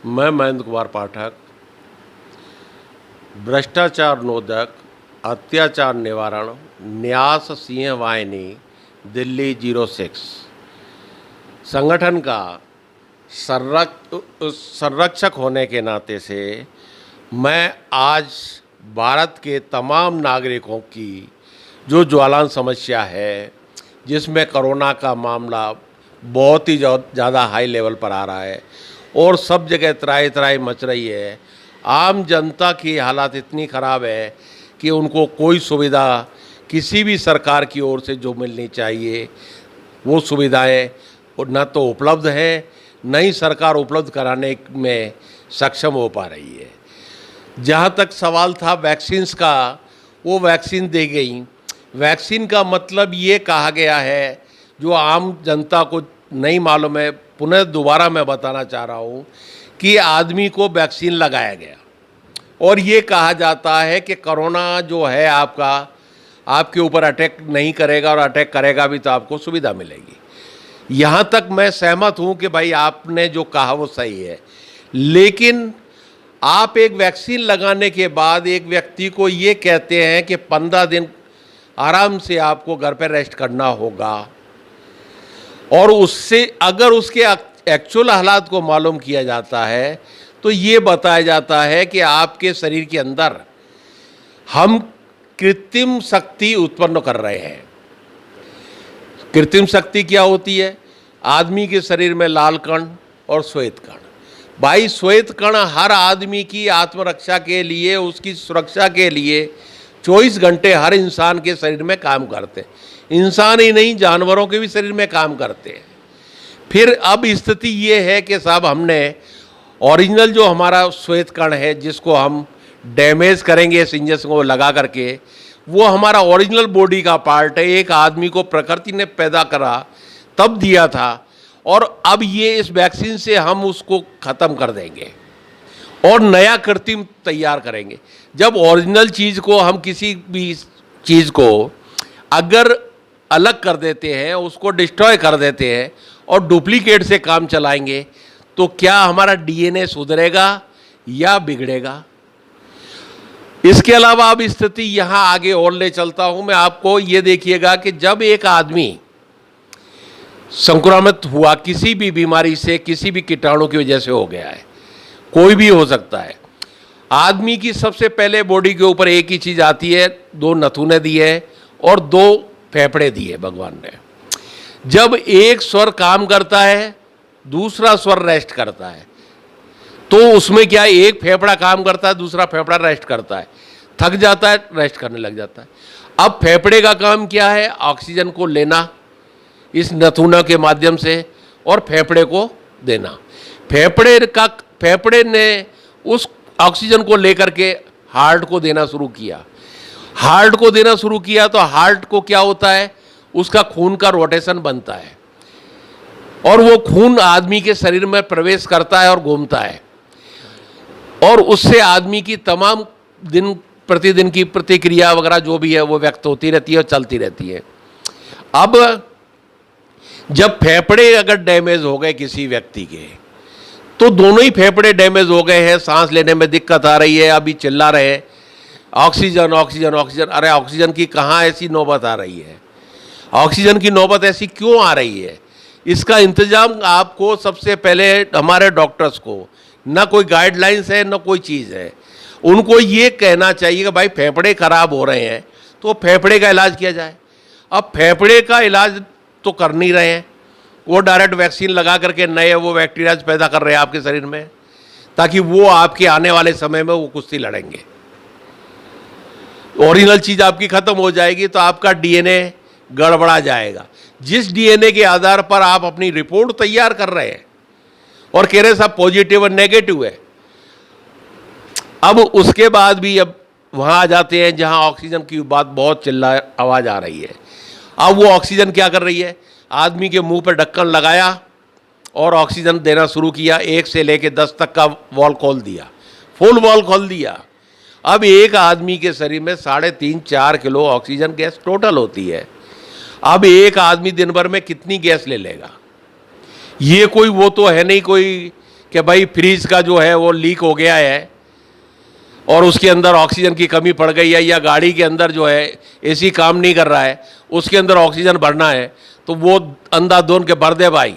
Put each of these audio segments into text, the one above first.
मैं महेंद्र कुमार पाठक, भ्रष्टाचार नोदक, अत्याचार निवारण, न्यास सिंह वाहिनी, दिल्ली 06 संगठन का संरक्षक होने के नाते से मैं आज भारत के तमाम नागरिकों की जो ज्वलंत समस्या है, जिसमें कोरोना का मामला बहुत ही ज़्यादा हाई लेवल पर आ रहा है और सब जगह त्राही त्राही मच रही है। आम जनता की हालत इतनी ख़राब है कि उनको कोई सुविधा किसी भी सरकार की ओर से जो मिलनी चाहिए वो सुविधाएं न तो उपलब्ध है, न ही सरकार उपलब्ध कराने में सक्षम हो पा रही है। जहाँ तक सवाल था वैक्सीन्स का, वो वैक्सीन दी गई। वैक्सीन का मतलब ये कहा गया है, जो आम जनता को नहीं मालूम है, पुनः दोबारा मैं बताना चाह रहा हूँ कि आदमी को वैक्सीन लगाया गया और ये कहा जाता है कि कोरोना जो है आपके ऊपर अटैक नहीं करेगा और अटैक करेगा भी तो आपको सुविधा मिलेगी। यहाँ तक मैं सहमत हूँ कि भाई आपने जो कहा वो सही है, लेकिन आप एक वैक्सीन लगाने के बाद एक व्यक्ति को ये कहते हैं कि 15 दिन आराम से आपको घर पर रेस्ट करना होगा और उससे अगर उसके एक्चुअल हालात को मालूम किया जाता है तो ये बताया जाता है कि आपके शरीर के अंदर हम कृत्रिम शक्ति उत्पन्न कर रहे हैं। कृत्रिम शक्ति क्या होती है? आदमी के शरीर में लाल कण और श्वेत कण। भाई श्वेत कण हर आदमी की आत्मरक्षा के लिए, उसकी सुरक्षा के लिए 24 घंटे हर इंसान के शरीर में काम करते हैं। इंसान ही नहीं, जानवरों के भी शरीर में काम करते हैं। फिर अब स्थिति ये है कि साहब हमने ओरिजिनल जो हमारा श्वेत कण है, जिसको हम डैमेज करेंगे इस इंजेक्शन को लगा करके, वो हमारा ओरिजिनल बॉडी का पार्ट है। एक आदमी को प्रकृति ने पैदा करा तब दिया था और अब ये इस वैक्सीन से हम उसको ख़त्म कर देंगे और नया कृत्रिम तैयार करेंगे। जब ओरिजिनल चीज़ को हम किसी भी चीज़ को अगर अलग कर देते हैं, उसको डिस्ट्रॉय कर देते हैं और डुप्लीकेट से काम चलाएंगे, तो क्या हमारा डीएनए सुधरेगा या बिगड़ेगा? इसके अलावा अब स्थिति यहाँ आगे और ले चलता हूँ मैं आपको। ये देखिएगा कि जब एक आदमी संक्रमित हुआ किसी भी बीमारी से, किसी भी कीटाणु की वजह से हो गया है, कोई भी हो सकता है, आदमी की सबसे पहले बॉडी के ऊपर एक ही चीज़ आती है, 2 नथुने दिए और 2 फेफड़े दिए भगवान ने। जब एक स्वर काम करता है, दूसरा स्वर रेस्ट करता है, तो उसमें क्या है, एक फेफड़ा काम करता है, दूसरा फेफड़ा रेस्ट करता है, थक जाता है, रेस्ट करने लग जाता है। अब फेफड़े का काम क्या है? ऑक्सीजन को लेना इस नथुना के माध्यम से और फेफड़े को देना। फेफड़े ने उस ऑक्सीजन को लेकर के हार्ट को देना शुरू किया। हार्ट को देना शुरू किया तो हार्ट को क्या होता है, उसका खून का रोटेशन बनता है और वो खून आदमी के शरीर में प्रवेश करता है और घूमता है और उससे आदमी की तमाम दिन प्रतिदिन की प्रतिक्रिया वगैरह जो भी है वो व्यक्त होती रहती है और चलती रहती है। अब जब फेफड़े अगर डैमेज हो गए किसी व्यक्ति के, तो दोनों ही फेफड़े डैमेज हो गए हैं, सांस लेने में दिक्कत आ रही है, अभी चिल्ला रहे हैं ऑक्सीजन ऑक्सीजन ऑक्सीजन। अरे ऑक्सीजन की कहाँ ऐसी नौबत आ रही है? ऑक्सीजन की नौबत ऐसी क्यों आ रही है? इसका इंतजाम आपको सबसे पहले हमारे डॉक्टर्स को, ना कोई गाइडलाइंस है ना कोई चीज़ है, उनको ये कहना चाहिए कि भाई फेफड़े खराब हो रहे हैं तो फेफड़े का इलाज किया जाए। अब फेफड़े का इलाज तो कर नहीं रहे हैं, वो डायरेक्ट वैक्सीन लगा करके नए वो बैक्टीरियाज पैदा कर रहे हैं आपके शरीर में, ताकि वो आपके आने वाले समय में वो कुश्ती लड़ेंगे। ओरिजिनल चीज़ आपकी ख़त्म हो जाएगी तो आपका डीएनए गड़बड़ा जाएगा। जिस डीएनए के आधार पर आप अपनी रिपोर्ट तैयार कर रहे हैं और कह रहे सब पॉजिटिव और नेगेटिव है, अब उसके बाद भी अब वहाँ आ जाते हैं जहाँ ऑक्सीजन की बात बहुत चिल्ला आवाज़ आ रही है। अब वो ऑक्सीजन क्या कर रही है, आदमी के मुंह पर ढक्कन लगाया और ऑक्सीजन देना शुरू किया, 1 से लेकर 10 तक का वॉल खोल दिया, फुल वॉल खोल दिया। अब एक आदमी के शरीर में 3.5-4 किलो ऑक्सीजन गैस टोटल होती है। अब एक आदमी दिन भर में कितनी गैस ले लेगा? ये कोई वो तो है नहीं कोई कि भाई फ्रीज का जो है वो लीक हो गया है और उसके अंदर ऑक्सीजन की कमी पड़ गई है, या गाड़ी के अंदर जो है एसी काम नहीं कर रहा है, उसके अंदर ऑक्सीजन भरना है, तो वो अंधाधुंध के भर दे भाई।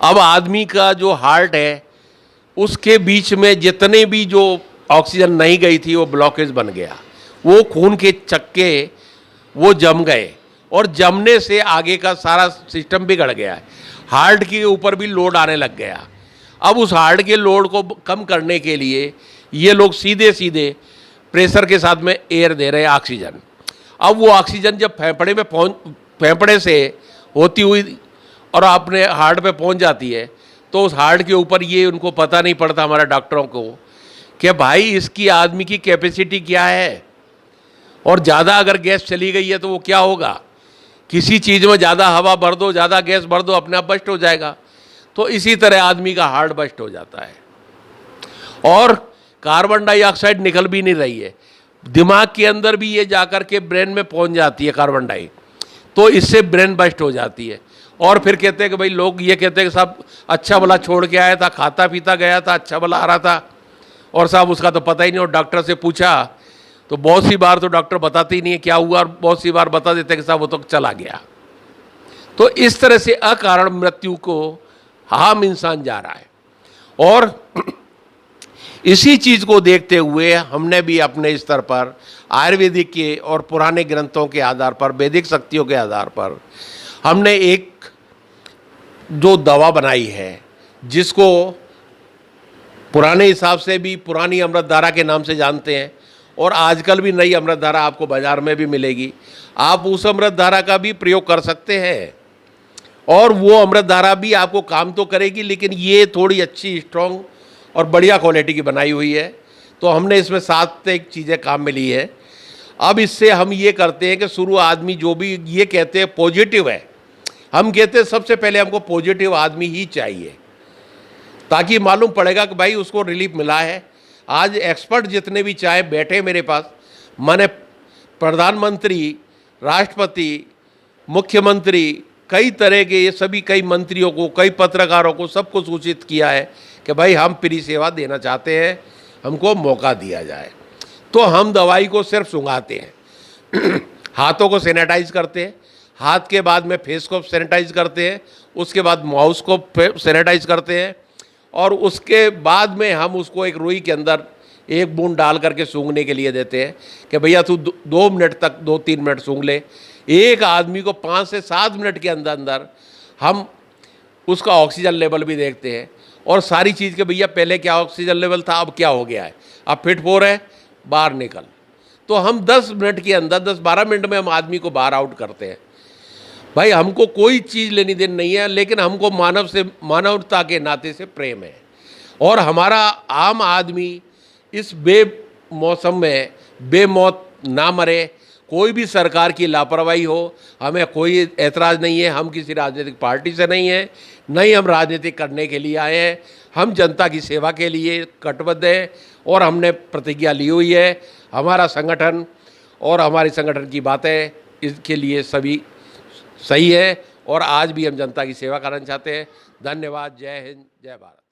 अब आदमी का जो हार्ट है उसके बीच में जितने भी जो ऑक्सीजन नहीं गई थी वो ब्लॉकेज बन गया, वो खून के चक्के वो जम गए और जमने से आगे का सारा सिस्टम बिगड़ गया है। हार्ट के ऊपर भी लोड आने लग गया। अब उस हार्ट के लोड को कम करने के लिए ये लोग सीधे सीधे प्रेशर के साथ में एयर दे रहे हैं, ऑक्सीजन। अब वो ऑक्सीजन जब फेफड़े से होती हुई और अपने हार्ट पे पहुंच जाती है, तो उस हार्ट के ऊपर ये उनको पता नहीं पड़ता हमारे डॉक्टरों को कि भाई इसकी आदमी की कैपेसिटी क्या है, और ज़्यादा अगर गैस चली गई है तो वो क्या होगा। किसी चीज़ में ज़्यादा हवा भर दो, ज़्यादा गैस भर दो, अपने आप बस्ट हो जाएगा। तो इसी तरह आदमी का हार्ट बस्ट हो जाता है और कार्बन डाइऑक्साइड निकल भी नहीं रही है, दिमाग के अंदर भी ये जाकर के ब्रेन में पहुंच जाती है कार्बन डाई, तो इससे ब्रेन बस्ट हो जाती है। और फिर कहते हैं कि भाई लोग ये कहते हैं कि साहब अच्छा भला छोड़ के आया था, खाता पीता गया था, अच्छा भला आ रहा था, और साहब उसका तो पता ही नहीं। और डॉक्टर से पूछा तो बहुत सी बार तो डॉक्टर बताते ही नहीं है क्या हुआ, और बहुत सी बार बता देते हैं कि साहब वो तो चला गया। तो इस तरह से अकारण मृत्यु को आम इंसान जा रहा है। और इसी चीज़ को देखते हुए हमने भी अपने स्तर पर आयुर्वेदिक के और पुराने ग्रंथों के आधार पर, वैदिक शक्तियों के आधार पर हमने एक जो दवा बनाई है, जिसको पुराने हिसाब से भी पुरानी अमृतधारा के नाम से जानते हैं, और आजकल भी नई अमृतधारा आपको बाज़ार में भी मिलेगी। आप उस अमृतधारा का भी प्रयोग कर सकते हैं और वो अमृतधारा भी आपको काम तो करेगी, लेकिन ये थोड़ी अच्छी, स्ट्रॉन्ग और बढ़िया क्वालिटी की बनाई हुई है। तो हमने इसमें 7 एक चीज़ें काम में ली है। अब इससे हम ये करते हैं कि शुरू आदमी जो भी ये कहते हैं पॉजिटिव है, हम कहते हैं सबसे पहले हमको पॉजिटिव आदमी ही चाहिए, ताकि मालूम पड़ेगा कि भाई उसको रिलीफ मिला है। आज एक्सपर्ट जितने भी चाहे बैठे मेरे पास, मैंने प्रधानमंत्री, राष्ट्रपति, मुख्यमंत्री, कई तरह के ये सभी कई मंत्रियों को, कई पत्रकारों को, सबको सूचित किया है कि भाई हम फ्री सेवा देना चाहते हैं, हमको मौका दिया जाए। तो हम दवाई को सिर्फ सूंघाते हैं हाथों को सैनिटाइज करते हैं, हाथ के बाद में फेस को सैनिटाइज करते हैं, उसके बाद माउस को सैनिटाइज करते हैं, और उसके बाद में हम उसको एक रुई के अंदर एक बूंद डाल करके सूंघने के लिए देते हैं कि भैया तू 2 मिनट तक, 2-3 मिनट सूंघ ले। एक आदमी को 5 से 7 मिनट के अंदर अंदर हम उसका ऑक्सीजन लेवल भी देखते हैं, और सारी चीज़ के भैया पहले क्या ऑक्सीजन लेवल था, अब क्या हो गया है, अब फिट हो रहे, बाहर निकल। तो हम 10 मिनट के अंदर, 10-12 मिनट में हम आदमी को बाहर आउट करते हैं। भाई हमको कोई चीज़ लेनी देनी नहीं है, लेकिन हमको मानवता के नाते से प्रेम है। और हमारा आम आदमी इस बेमौसम में बेमौत ना मरे। कोई भी सरकार की लापरवाही हो, हमें कोई ऐतराज़ नहीं है। हम किसी राजनीतिक पार्टी से नहीं हैं, नहीं हम राजनीतिक करने के लिए आए हैं। हम जनता की सेवा के लिए कटिबद्ध हैं और हमने प्रतिज्ञा ली हुई है। हमारा संगठन और हमारी संगठन की बातें इसके लिए सभी सही है, और आज भी हम जनता की सेवा करना चाहते हैं। धन्यवाद। जय हिंद, जय भारत।